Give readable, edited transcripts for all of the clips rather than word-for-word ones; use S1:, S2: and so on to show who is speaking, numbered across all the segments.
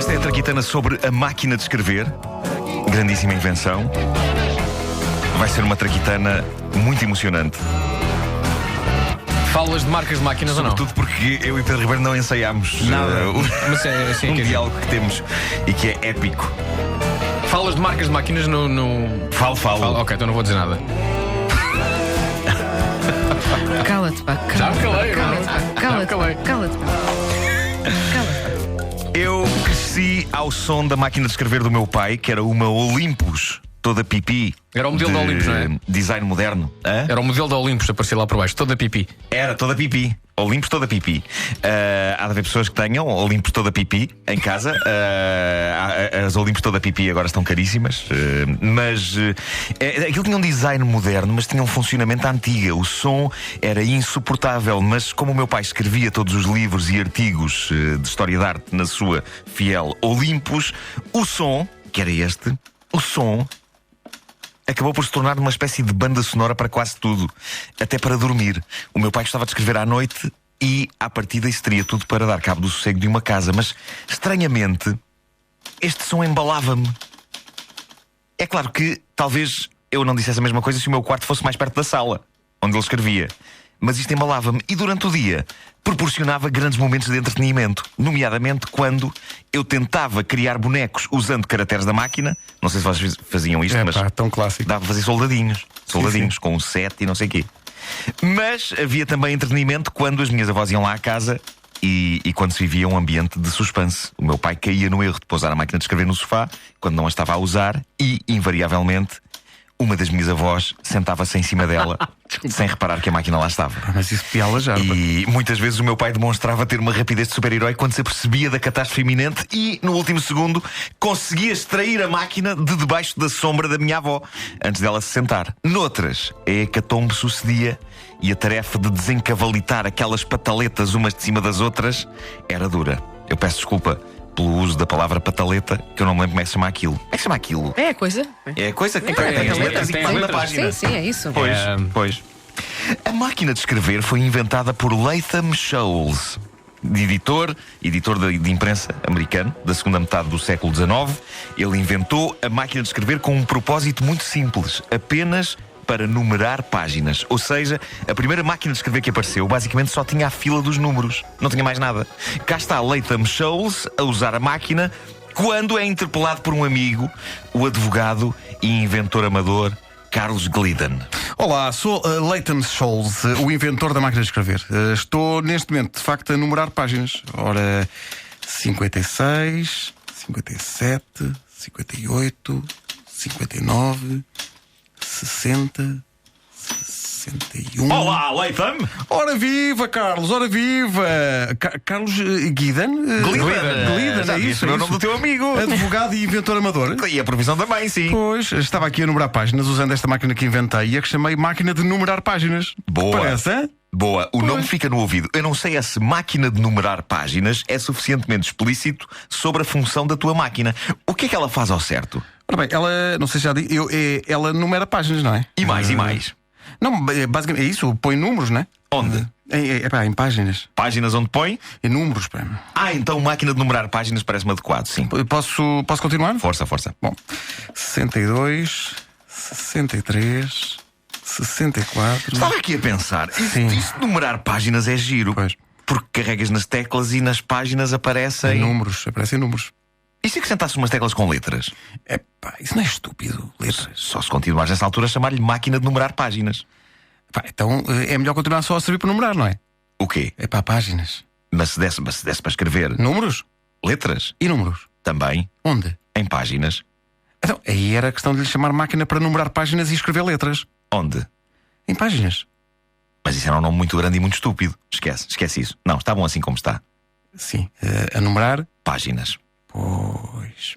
S1: Esta é a traquitana sobre a máquina de escrever. Grandíssima invenção. Vai ser uma traquitana muito emocionante.
S2: Falas de marcas de máquinas ou não?
S1: Sobretudo porque eu e Pedro Ribeiro não ensaiámos
S2: Mas é assim
S1: um
S2: que é.
S1: diálogo que temos e que é épico.
S2: Falas de marcas de máquinas no.
S1: Falo.
S2: Ok, então não vou dizer nada.
S3: Cala-te, pá.
S2: Já me calei,
S3: Cala-te, pá.
S2: Já me
S3: Cala-te,
S2: calei.
S3: pá. Cala-te, pá. Cala-te.
S1: Eu cresci ao som da máquina de escrever do meu pai, que era uma Olympus, toda pipi.
S2: Era o modelo da Olympus, não é?
S1: Design moderno. Hã?
S2: Era o modelo da Olympus a aparecer lá por baixo, toda pipi.
S1: Era toda pipi. Olympus toda pipi. Há de haver pessoas que tenham Olympus toda pipi em casa. As Olympus toda pipi agora estão caríssimas. Mas aquilo tinha um design moderno, mas tinha um funcionamento à antiga. O som era insuportável. Mas como o meu pai escrevia todos os livros e artigos de história de arte na sua fiel Olympus, o som, que era este, o som acabou por se tornar uma espécie de banda sonora para quase tudo, até para dormir. O meu pai gostava de escrever à noite e, à partida, isso teria tudo para dar cabo do sossego de uma casa. Mas, estranhamente, este som embalava-me. É claro que talvez eu não dissesse a mesma coisa se o meu quarto fosse mais perto da sala onde ele escrevia. Mas isto embalava-me e durante o dia proporcionava grandes momentos de entretenimento. Nomeadamente quando eu tentava criar bonecos usando caracteres da máquina. Não sei se vocês faziam isto, mas
S4: tão clássico.
S1: dava para fazer soldadinhos com um set e não sei o quê. Mas havia também entretenimento quando as minhas avós iam lá à casa e quando se vivia um ambiente de suspense. O meu pai caía no erro de pousar a máquina de escrever no sofá quando não a estava a usar e, invariavelmente, uma das minhas avós sentava-se em cima dela sem reparar que a máquina lá estava.
S4: Mas isso piá-la já.
S1: E muitas vezes o meu pai demonstrava ter uma rapidez de super-herói quando se apercebia da catástrofe iminente e, no último segundo, conseguia extrair a máquina de debaixo da sombra da minha avó antes dela se sentar. Noutras, a hecatombe sucedia e a tarefa de desencavalitar aquelas pataletas umas de cima das outras era dura. Eu peço desculpa pelo uso da palavra pataleta, que eu não me lembro como é que se chama aquilo. Como é que se chama aquilo?
S3: É a coisa.
S1: É a coisa que tem as
S3: pataleta.
S1: letras e que
S2: Tem
S1: passa na
S2: letras.
S1: página.
S3: Sim, é isso.
S1: Pois. A máquina de escrever foi inventada por Latham Scholes, editor de imprensa americano da segunda metade do século XIX. Ele inventou a máquina de escrever com um propósito muito simples, apenas para numerar páginas. Ou seja, a primeira máquina de escrever que apareceu basicamente só tinha a fila dos números, não tinha mais nada. Cá está Latham Scholes a usar a máquina quando é interpelado por um amigo, o advogado e inventor amador Carlos Glidden.
S4: Olá, sou Latham Scholes, o inventor da máquina de escrever. Estou neste momento, de facto, a numerar páginas. Ora, 56, 57, 58, 59, 60, 61.
S1: Olá, Latham!
S4: Ora viva, Carlos, ora viva! Carlos Glidden? Glidden, é isso?
S1: É o nome do teu amigo.
S4: Advogado e inventor amador.
S1: E a profissão também, sim.
S4: Pois, estava aqui a numerar páginas usando esta máquina que inventei e a que chamei máquina de numerar páginas.
S1: Boa.
S4: Parece, hein?
S1: Boa, o nome fica no ouvido. Eu não sei se máquina de numerar páginas é suficientemente explícito sobre a função da tua máquina. O que é que ela faz ao certo?
S4: Ora bem, ela, não sei se já disse, ela numera páginas, não é?
S1: E mais?
S4: Não, basicamente é isso, põe números, não é?
S1: Onde?
S4: Em páginas.
S1: Páginas onde põe?
S4: Em números, pá.
S1: Então máquina de numerar páginas parece-me adequado, sim.
S4: Posso continuar?
S1: Força.
S4: Bom, 62, 63, 64.
S1: Estava aqui a pensar,
S4: Sim.
S1: isso de numerar páginas é giro.
S4: Pois.
S1: Porque carregas nas teclas e nas páginas aparecem.
S4: Números, aparecem números.
S1: E se acrescentasses umas teclas com letras?
S4: Epá, isso não é estúpido, letras.
S1: Só se continuares nessa altura a chamar-lhe máquina de numerar páginas.
S4: Pá, então é melhor continuar só a servir para numerar, não é?
S1: O quê?
S4: É para páginas.
S1: Mas se desse para escrever
S4: Números
S1: letras,
S4: e números.
S1: também,
S4: Onde?
S1: em páginas.
S4: Então, aí era questão de lhe chamar máquina para numerar páginas e escrever letras.
S1: Onde?
S4: Em páginas.
S1: Mas isso era um nome muito grande e muito estúpido. Esquece isso. Não, está bom assim como está.
S4: Sim, a numerar.
S1: Páginas.
S4: Pois.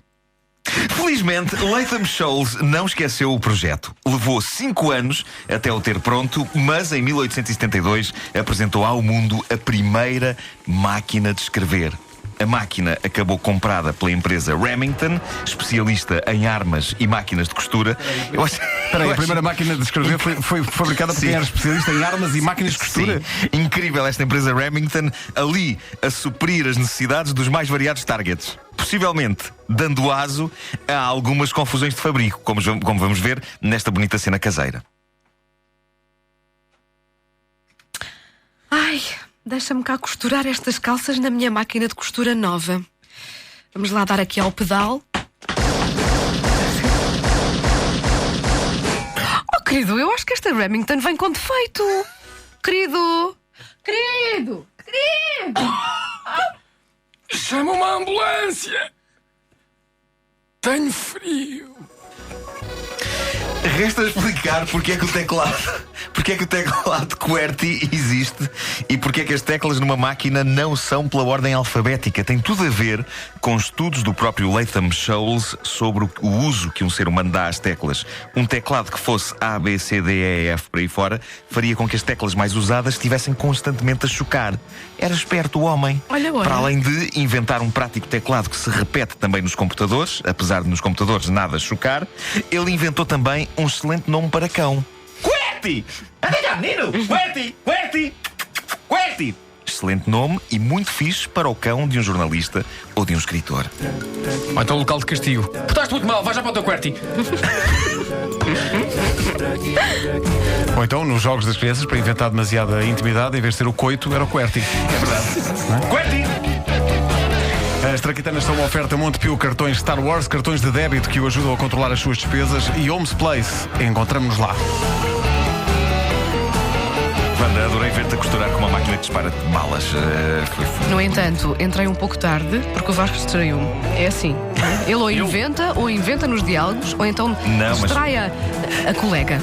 S1: Felizmente, Latham Scholes não esqueceu o projeto. Levou 5 anos até o ter pronto, mas em 1872 apresentou ao mundo a primeira máquina de escrever. A máquina acabou comprada pela empresa Remington, especialista em armas e máquinas de costura.
S4: Espera aí, a primeira máquina de escrever foi fabricada por quem era especialista em armas e máquinas de costura?
S1: Sim, incrível esta empresa Remington ali a suprir as necessidades dos mais variados targets possivelmente dando aso a algumas confusões de fabrico, como vamos ver nesta bonita cena caseira.
S3: Ai, deixa-me cá costurar estas calças na minha máquina de costura nova. Vamos lá dar aqui ao pedal. Oh, querido, eu acho que esta Remington vem com defeito. Querido! Querido! Querido!
S2: Chama uma ambulância! Tenho frio.
S1: Resta explicar porque é que o teclado QWERTY existe e porque é que as teclas numa máquina não são pela ordem alfabética. Tem tudo a ver com estudos do próprio Latham Scholes sobre o uso que um ser humano dá às teclas. Um teclado que fosse A, B, C, D, E, F por aí fora faria com que as teclas mais usadas estivessem constantemente a chocar. Era esperto o homem.
S3: Olha.
S1: Para além de inventar um prático teclado que se repete também nos computadores, apesar de nos computadores nada chocar, ele inventou também um excelente nome para cão. QWERTY! Anda cá, menino! QWERTY! QWERTY! QWERTY! Excelente nome e muito fixe para o cão de um jornalista ou de um escritor.
S2: Ou então local de castigo. Portaste muito mal, vai já para o teu QWERTY.
S4: Ou então, nos jogos das crianças, para inventar demasiada intimidade, em vez de ser o coito, era o QWERTY.
S1: É verdade. QWERTY!
S4: As traquitanas são uma oferta Montepio, cartões Star Wars, cartões de débito que o ajudam a controlar as suas despesas, e Homes Place. Encontramos-nos lá.
S1: Wanda, adorei ver-te a costurar com uma máquina que dispara balas.
S3: No entanto, entrei um pouco tarde porque o Vasco distraiu-me. É assim. Ele ou inventa nos diálogos, ou então distrai a colega.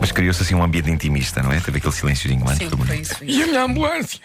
S1: Mas criou-se assim um ambiente intimista, não é? Teve aquele silênciozinho antes.
S3: Sim, foi isso.
S2: E a minha ambulância?